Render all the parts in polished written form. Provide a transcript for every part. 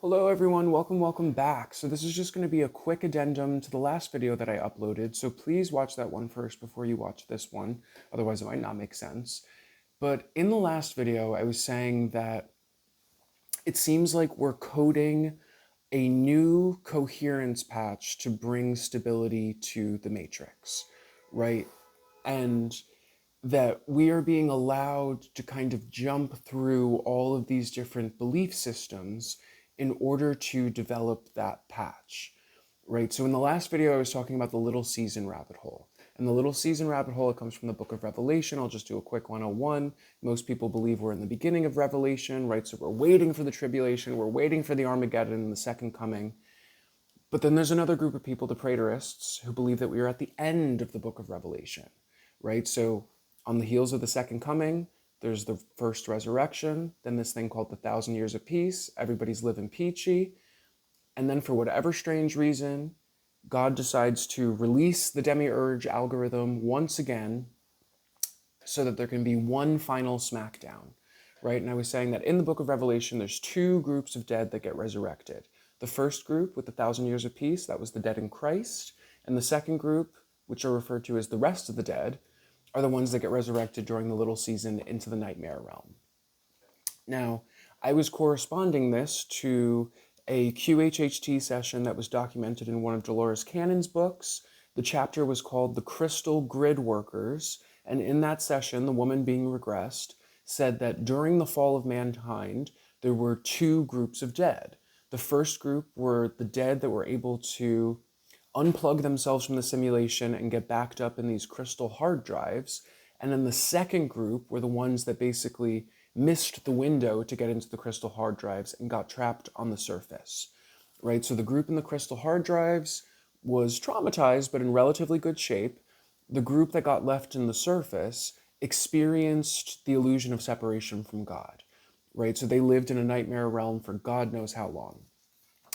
Hello everyone, welcome back. So this is just going to be a quick addendum to the last video that I uploaded, so please watch that one first before you watch this one, otherwise it might not make sense. But in the last video, I was saying that it seems like we're coding a new coherence patch to bring stability to the matrix, right? And that we are being allowed to kind of jump through all of these different belief systems in order to develop that patch, right? So in the last video, I was talking about the little season rabbit hole. And the little season rabbit hole, it comes from the book of Revelation. I'll just do a quick 101. Most people believe we're in the beginning of Revelation, right? So we're waiting for the tribulation, we're waiting for the Armageddon and the second coming. But then there's another group of people, the preterists, who believe that we are at the end of the book of Revelation, right? So on the heels of the second coming, there's the first resurrection, then this thing called the 1,000 years of peace. Everybody's living peachy. And then for whatever strange reason, God decides to release the demiurge algorithm once again so that there can be one final smackdown, right? And I was saying that in the book of Revelation, there's two groups of dead that get resurrected. The first group with the 1,000 years of peace, that was the dead in Christ. And the second group, which are referred to as the rest of the dead, are the ones that get resurrected during the little season into the nightmare realm. Now, I was corresponding this to a QHHT session that was documented in one of Dolores Cannon's books. The chapter was called The Crystal Grid Workers, and in that session, the woman being regressed said that during the fall of mankind, there were two groups of dead. The first group were the dead that were able to unplug themselves from the simulation and get backed up in these crystal hard drives. And then the second group were the ones that basically missed the window to get into the crystal hard drives and got trapped on the surface, right? So the group in the crystal hard drives was traumatized, but in relatively good shape. The group that got left in the surface experienced the illusion of separation from God, right? So they lived in a nightmare realm for God knows how long,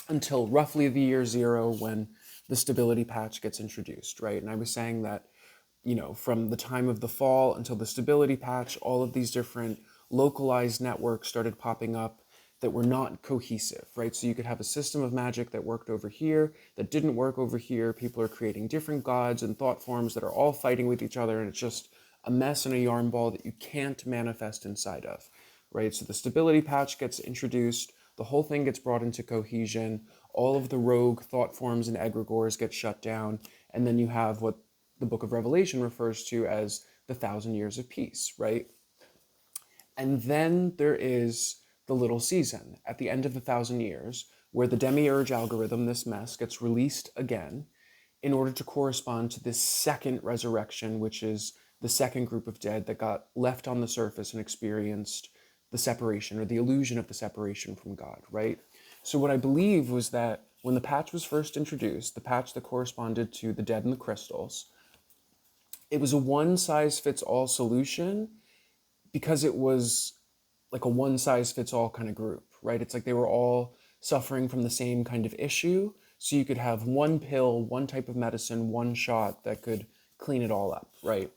until roughly the year zero when the stability patch gets introduced, right? And I was saying that, from the time of the fall until the stability patch, all of these different localized networks started popping up that were not cohesive, right? So you could have a system of magic that worked over here, that didn't work over here. People are creating different gods and thought forms that are all fighting with each other, and it's just a mess and a yarn ball that you can't manifest inside of, right? So the stability patch gets introduced, the whole thing gets brought into cohesion, all of the rogue thought forms and egregores get shut down, and then you have what the book of Revelation refers to as the 1,000 years of peace, right? And then there is the little season at the end of the 1,000 years where the demiurge algorithm, this mess, gets released again in order to correspond to this second resurrection, which is the second group of dead that got left on the surface and experienced the separation or the illusion of the separation from God, right? So what I believe was that when the patch was first introduced, the patch that corresponded to the dead and the crystals, it was a one-size-fits-all solution because it was like a one-size-fits-all kind of group, right? It's like they were all suffering from the same kind of issue, so you could have one pill, one type of medicine, one shot that could clean it all up, right?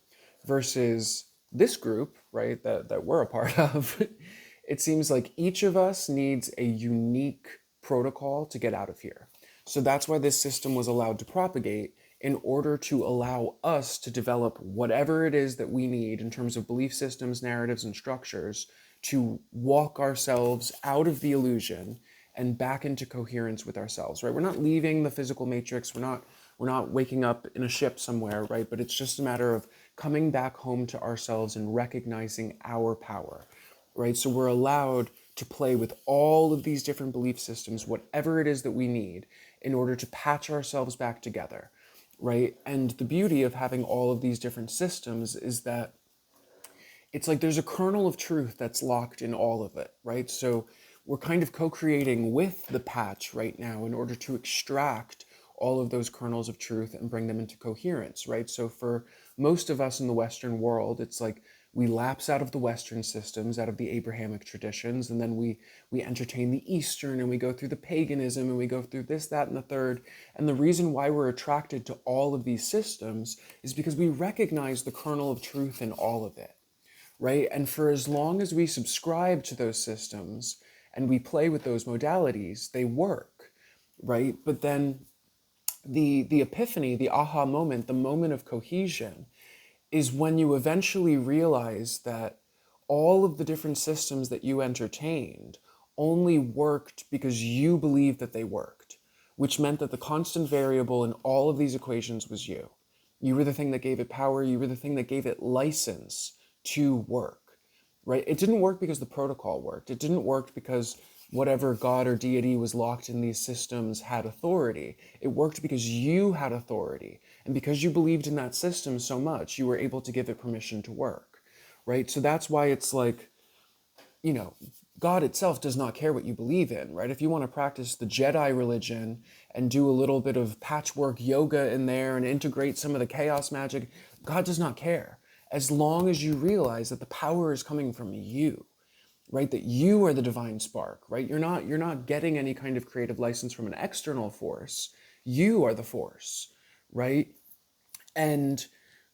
Versus this group, right, that we're a part of, it seems like each of us needs a unique protocol to get out of here. So that's why this system was allowed to propagate in order to allow us to develop whatever it is that we need in terms of belief systems, narratives, and structures to walk ourselves out of the illusion and back into coherence with ourselves, right? We're not leaving the physical matrix. We're not waking up in a ship somewhere, right? But it's just a matter of coming back home to ourselves and recognizing our power, right? So we're allowed to play with all of these different belief systems, whatever it is that we need, in order to patch ourselves back together, right? And the beauty of having all of these different systems is that it's like there's a kernel of truth that's locked in all of it, right? So we're kind of co-creating with the patch right now in order to extract all of those kernels of truth and bring them into coherence, right? So for most of us in the Western world, it's like we lapse out of the Western systems, out of the Abrahamic traditions, and then we entertain the Eastern, and we go through the paganism, and we go through this, that, and the third. And the reason why we're attracted to all of these systems is because we recognize the kernel of truth in all of it, right? And for as long as we subscribe to those systems and we play with those modalities, they work, right? But then the epiphany, the aha moment, the moment of cohesion is when you eventually realize that all of the different systems that you entertained only worked because you believed that they worked, which meant that the constant variable in all of these equations was you. You were the thing that gave it power. You were the thing that gave it license to work, right? It didn't work because the protocol worked. It didn't work because whatever god or deity was locked in these systems had authority. It worked because you had authority. And because you believed in that system so much, you were able to give it permission to work, right? So that's why it's like, you know, God itself does not care what you believe in, right? If you want to practice the Jedi religion and do a little bit of patchwork yoga in there and integrate some of the chaos magic, God does not care. As long as you realize that the power is coming from you, right? That you are the divine spark, right? You're not getting any kind of creative license from an external force. You are the force, right? And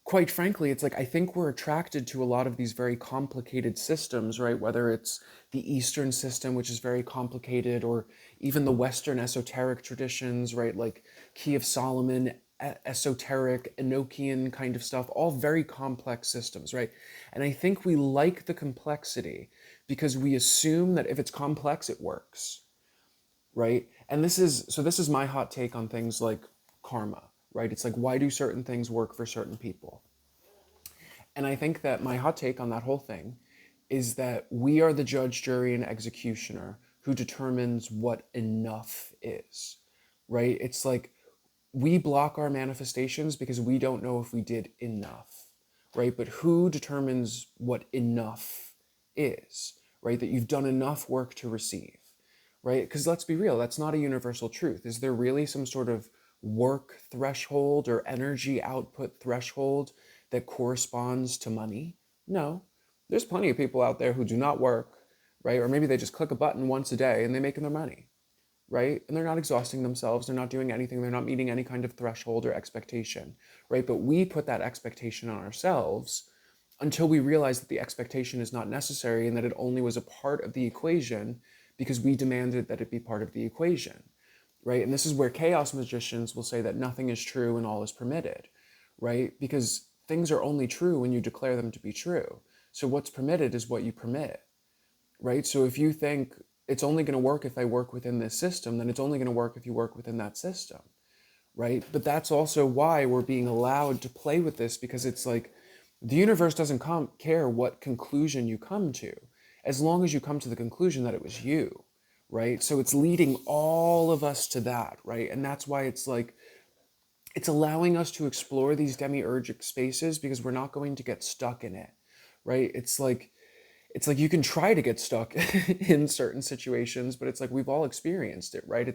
quite frankly, it's like I think we're attracted to a lot of these very complicated systems, right? Whether it's the Eastern system, which is very complicated, or even the Western esoteric traditions, right? Like Key of Solomon, esoteric, Enochian kind of stuff, all very complex systems, right? And I think we like the complexity because we assume that if it's complex, it works, right? And this is my hot take on things like karma, right? It's like, why do certain things work for certain people? And I think that my hot take on that whole thing is that we are the judge, jury, and executioner who determines what enough is, right? It's like we block our manifestations because we don't know if we did enough, right? But who determines what enough is, right? That you've done enough work to receive, right? Because let's be real, that's not a universal truth. Is there really some sort of work threshold or energy output threshold that corresponds to money? No. There's plenty of people out there who do not work, right? Or maybe they just click a button once a day and they're making their money, right? And they're not exhausting themselves. They're not doing anything. They're not meeting any kind of threshold or expectation, right? But we put that expectation on ourselves until we realize that the expectation is not necessary and that it only was a part of the equation because we demanded that it be part of the equation, right? And this is where chaos magicians will say that nothing is true and all is permitted, right? Because things are only true when you declare them to be true. So what's permitted is what you permit, right? So if you think it's only going to work if I work within this system, then it's only going to work if you work within that system, right? But that's also why we're being allowed to play with this, because it's like the universe doesn't care what conclusion you come to, as long as you come to the conclusion that it was you, right? So it's leading all of us to that, right? And that's why it's like, it's allowing us to explore these demiurgic spaces because we're not going to get stuck in it, right? It's like you can try to get stuck in certain situations, but it's like we've all experienced it, right?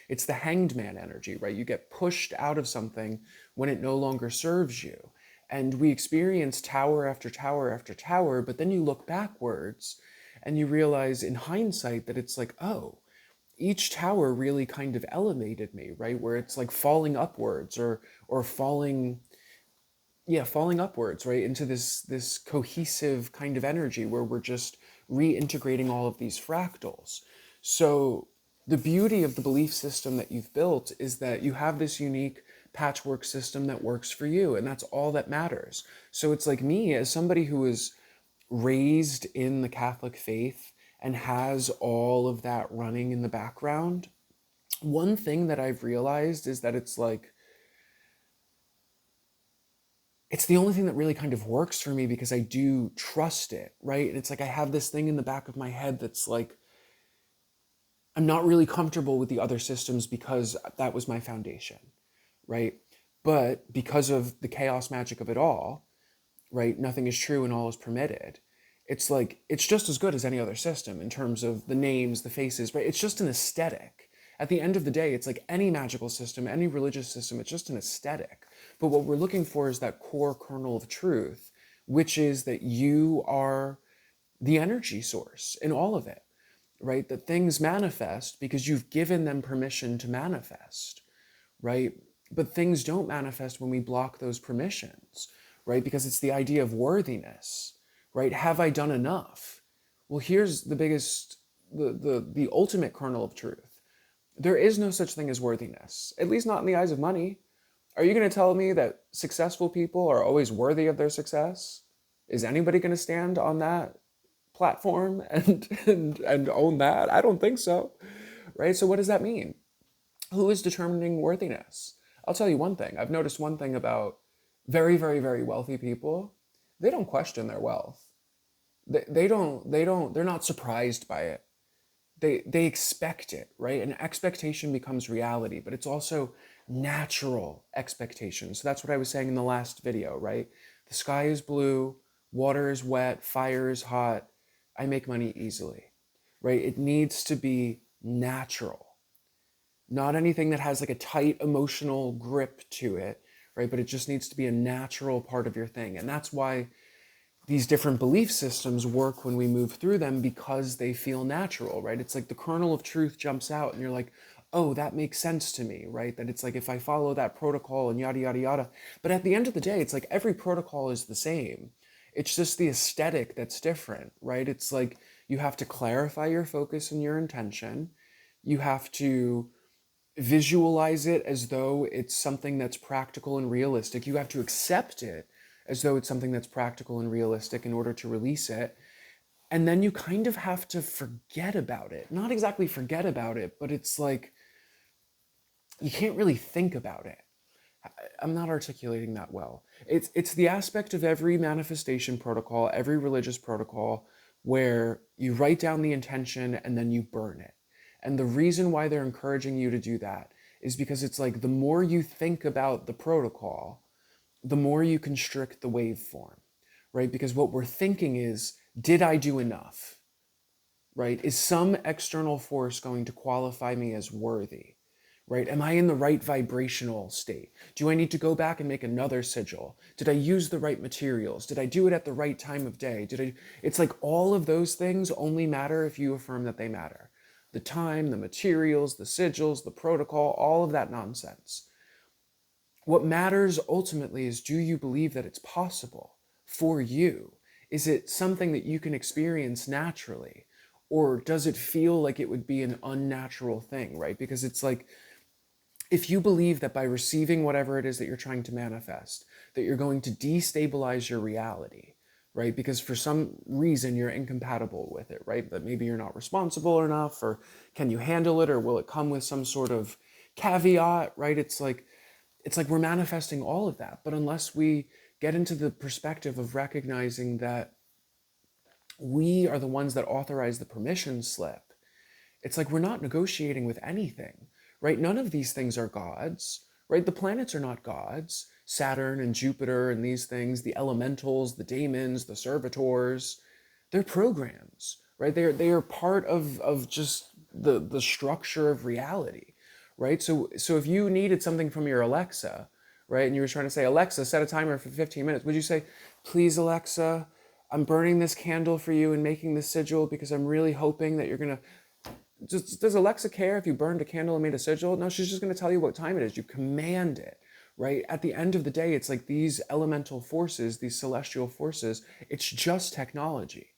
It's the hanged man energy, right? You get pushed out of something when it no longer serves you. And we experience tower after tower after tower, but then you look backwards and you realize in hindsight that it's like, oh, each tower really kind of elevated me, right? Where it's like falling upwards or falling upwards, right, into this cohesive kind of energy where we're just reintegrating all of these fractals. So the beauty of the belief system that you've built is that you have this unique patchwork system that works for you, and that's all that matters. So it's like me, as somebody who is raised in the Catholic faith and has all of that running in the background, one thing that I've realized is that it's like, it's the only thing that really kind of works for me because I do trust it, right? And it's like I have this thing in the back of my head that's like, I'm not really comfortable with the other systems because that was my foundation, right? But because of the chaos magic of it all, right? Nothing is true and all is permitted. It's like, it's just as good as any other system in terms of the names, the faces, right? It's just an aesthetic. At the end of the day, it's like any magical system, any religious system, it's just an aesthetic. But what we're looking for is that core kernel of truth, which is that you are the energy source in all of it, right? That things manifest because you've given them permission to manifest, right? But things don't manifest when we block those permissions, right? Because it's the idea of worthiness, right? Have I done enough? Well, here's the biggest the ultimate kernel of truth. There is no such thing as worthiness, at least not in the eyes of money. Are you going to tell me that successful people are always worthy of their success? Is anybody going to stand on that platform and own that? I don't think so, right? So what does that mean? Who is determining worthiness? I'll tell you one thing. I've noticed one thing about very, very, very wealthy people. They don't question their wealth. They're not surprised by it. They expect it, right? And expectation becomes reality, but it's also natural expectation. So that's what I was saying in the last video, right? The sky is blue, water is wet, fire is hot. I make money easily, right? It needs to be natural, not anything that has like a tight emotional grip to it, right? But it just needs to be a natural part of your thing. And that's why these different belief systems work when we move through them, because they feel natural, right? It's like the kernel of truth jumps out and you're like, oh, that makes sense to me, right? That it's like, if I follow that protocol and yada, yada, yada. But at the end of the day, it's like every protocol is the same. It's just the aesthetic that's different, right? It's like you have to clarify your focus and your intention. You have to visualize it as though it's something that's practical and realistic. You have to accept it as though it's something that's practical and realistic in order to release it. And then you kind of have to forget about it. Not exactly forget about it, but it's like you can't really think about it. I'm not articulating that well. It's the aspect of every manifestation protocol, every religious protocol, where you write down the intention and then you burn it. And the reason why they're encouraging you to do that is because it's like the more you think about the protocol, the more you constrict the waveform, right? Because what we're thinking is, did I do enough, right? Is some external force going to qualify me as worthy, right? Am I in the right vibrational state? Do I need to go back and make another sigil? Did I use the right materials? Did I do it at the right time of day? It's like all of those things only matter if you affirm that they matter. The time, the materials, the sigils, the protocol, all of that nonsense. What matters ultimately is, do you believe that it's possible for you? Is it something that you can experience naturally? Or does it feel like it would be an unnatural thing, right? Because it's like, if you believe that by receiving whatever it is that you're trying to manifest, that you're going to destabilize your reality, right? Because for some reason you're incompatible with it, right? That maybe you're not responsible enough, or can you handle it, or will it come with some sort of caveat, right? It's like we're manifesting all of that. But unless we get into the perspective of recognizing that we are the ones that authorize the permission slip, it's like we're not negotiating with anything, right? None of these things are gods, right? The planets are not gods. Saturn and Jupiter and these things, the elementals, the daemons, the servitors, they're programs, right? They are part of just the structure of reality, right? So if you needed something from your Alexa, right, and you were trying to say, Alexa, set a timer for 15 minutes, would you say, please, Alexa, I'm burning this candle for you and making this sigil because I'm really hoping that you're gonna. Does Alexa care if you burned a candle and made a sigil? No, she's just gonna tell you what time it is. You command it, right? At the end of the day, it's like these elemental forces, these celestial forces, it's just technology.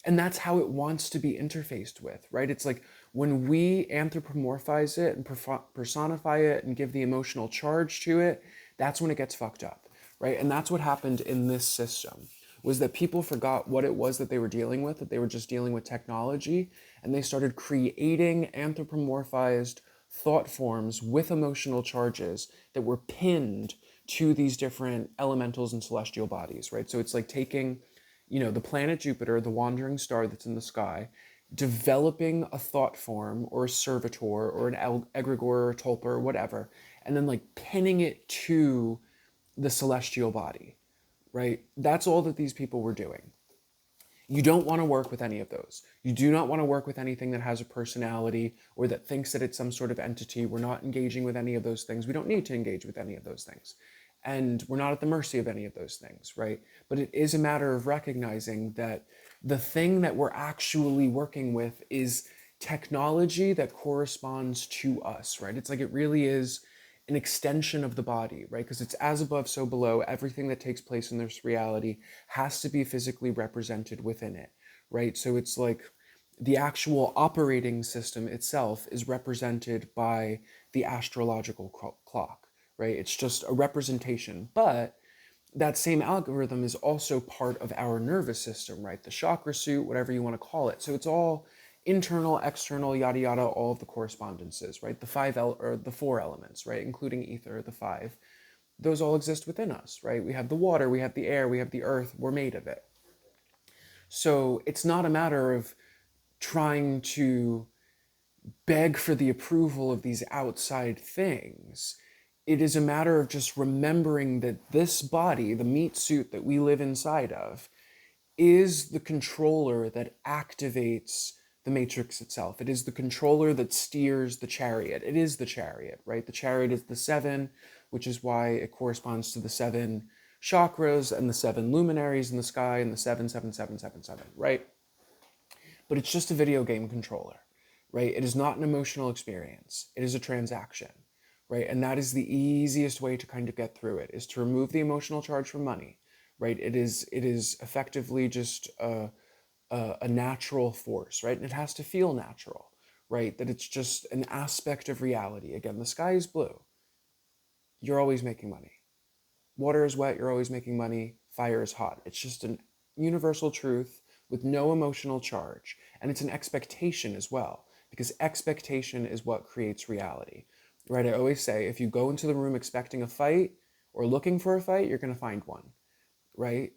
And that's how it wants to be interfaced with, right? It's like when we anthropomorphize it and personify it and give the emotional charge to it, that's when it gets fucked up, right? And that's what happened in this system, was that people forgot what it was that they were dealing with, that they were just dealing with technology, and they started creating anthropomorphized thought forms with emotional charges that were pinned to these different elementals and celestial bodies, right? So it's like taking, the planet Jupiter, the wandering star that's in the sky, developing a thought form or a servitor or an egregore or a tulpa or whatever, and then like pinning it to the celestial body, right? That's all that these people were doing. You don't want to work with any of those. You do not want to work with anything that has a personality or that thinks that it's some sort of entity. We're not engaging with any of those things. We don't need to engage with any of those things. And we're not at the mercy of any of those things, right? But it is a matter of recognizing that the thing that we're actually working with is technology that corresponds to us, right? It's like it really is an extension of the body, right? Because it's as above, so below. Everything that takes place in this reality has to be physically represented within it, right? So it's like The actual operating system itself is represented by the astrological clock, right? It's just a representation, but that same algorithm is also part of our nervous system, right? The chakra suit, whatever you want to call it. So it's all internal, external, yada yada, all of the correspondences, right? Or the four elements, right? Including ether, the five. Those all exist within us, right? We have the water, we have the air, we have the earth, we're made of it. So it's not a matter of trying to beg for the approval of these outside things. It is a matter of just remembering that this body, the meat suit that we live inside of, is the controller that activates the matrix itself. It is the controller that steers the chariot. It is the chariot, right? The chariot is the seven, which is why it corresponds to the seven chakras and the seven luminaries in the sky and the 77777, right? But it's just a video game controller, right? It is not an emotional experience. It is a transaction, right? And that is the easiest way to kind of get through it, is to remove the emotional charge from money, right? It is effectively just a natural force, right? And it has to feel natural, right? That it's just an aspect of reality. Again, the sky is blue. You're always making money. Water is wet. You're always making money. Fire is hot. It's just an universal truth with no emotional charge. And it's an expectation as well, because expectation is what creates reality, right? I always say, if you go into the room expecting a fight or looking for a fight, you're going to find one, right?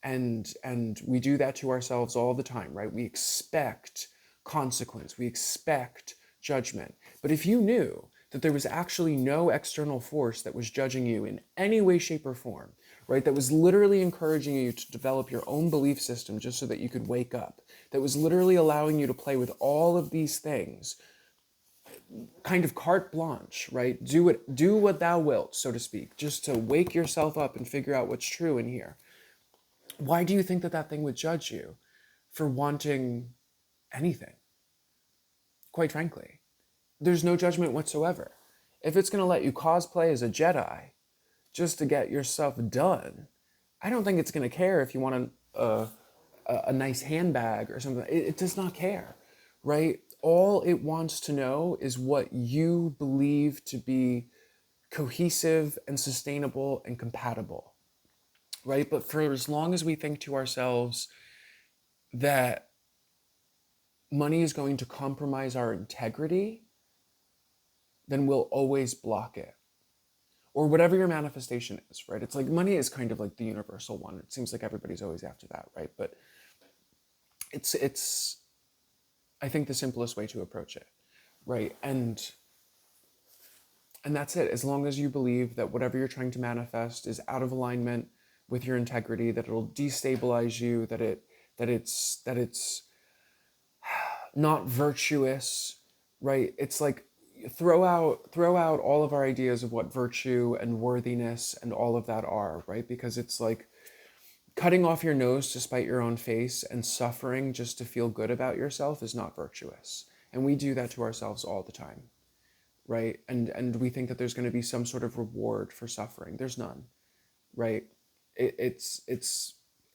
And we do that to ourselves all the time, right? We expect consequence, we expect judgment. But if you knew that there was actually no external force that was judging you in any way, shape, or form, right? That was literally encouraging you to develop your own belief system just so that you could wake up, that was literally allowing you to play with all of these things, kind of carte blanche, right? Do what thou wilt, so to speak, just to wake yourself up and figure out what's true in here. Why do you think that that thing would judge you for wanting anything? Quite frankly, there's no judgment whatsoever. If it's going to let you cosplay as a Jedi just to get yourself done, I don't think it's going to care if you want a nice handbag or something. It does not care, right? All it wants to know is what you believe to be cohesive and sustainable and compatible, right? But for as long as we think to ourselves that money is going to compromise our integrity, then we'll always block it. Or whatever your manifestation is, right? It's like money is kind of like the universal one. It seems like everybody's always after that, right? But it's I think the simplest way to approach it, right? And that's it. As long as you believe that whatever you're trying to manifest is out of alignment with your integrity, that it'll destabilize you, that it's not virtuous, right? It's like throw out all of our ideas of what virtue and worthiness and all of that are, right? Because it's like cutting off your nose to spite your own face and suffering just to feel good about yourself is not virtuous. And we do that to ourselves all the time, right? And we think that there's going to be some sort of reward for suffering. There's none, right? It's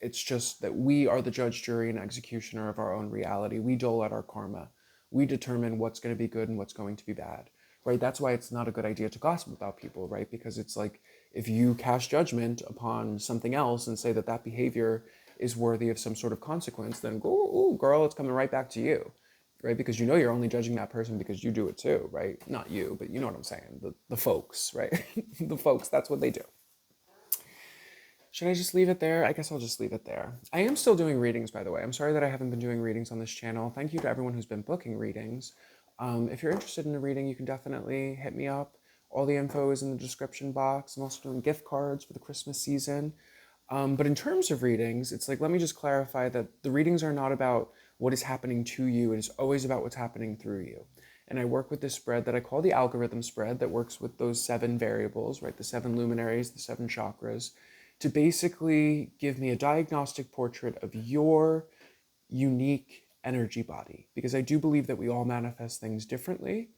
just that we are the judge, jury, and executioner of our own reality. We dole out our karma. We determine what's going to be good and what's going to be bad, right? That's why it's not a good idea to gossip about people, right? Because it's like, if you cast judgment upon something else and say that that behavior is worthy of some sort of consequence, then go, ooh, girl, it's coming right back to you, right? Because you know you're only judging that person because you do it too, right? Not you, but you know what I'm saying. The folks, right? The folks, that's what they do. Should I just leave it there? I guess I'll just leave it there. I am still doing readings, by the way. I'm sorry that I haven't been doing readings on this channel. Thank you to everyone who's been booking readings. If you're interested in a reading, you can definitely hit me up. All the info is in the description box. I'm also doing gift cards for the Christmas season. But in terms of readings, it's like, let me just clarify that the readings are not about what is happening to you. It is always about what's happening through you. And I work with this spread that I call the algorithm spread that works with those 7 variables, right? The 7 luminaries, the 7 chakras, to basically give me a diagnostic portrait of your unique energy body. Because I do believe that we all manifest things differently,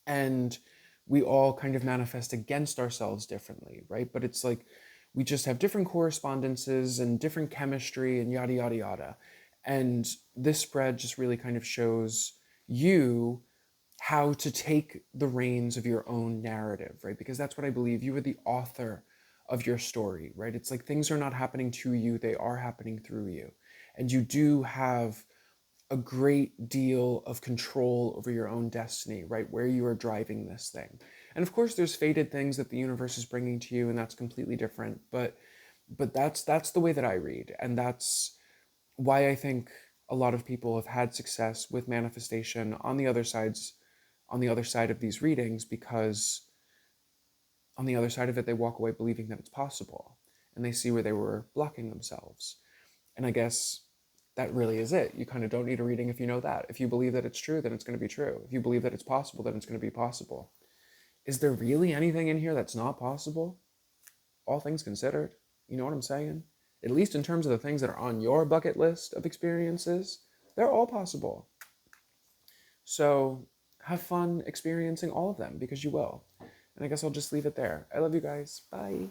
and we all kind of manifest against ourselves differently, right? But it's like we just have different correspondences and different chemistry and yada, yada, yada. And this spread just really kind of shows you how to take the reins of your own narrative, right? Because that's what I believe. You are the author of your story, right? It's like things are not happening to you, they are happening through you. And you do have a great deal of control over your own destiny, right? Where you are driving this thing. And of course, there's fated things that the universe is bringing to you, and that's completely different. But that's the way that I read, and that's why I think a lot of people have had success with manifestation on the other side of these readings, because on the other side of it they walk away believing that it's possible, and they see where they were blocking themselves. And I guess that really is it. You kind of don't need a reading if you know that. If you believe that it's true, then it's going to be true. If you believe that it's possible, then it's going to be possible. Is there really anything in here that's not possible? All things considered. You know what I'm saying? At least in terms of the things that are on your bucket list of experiences, they're all possible. So have fun experiencing all of them, because you will. And I guess I'll just leave it there. I love you guys. Bye.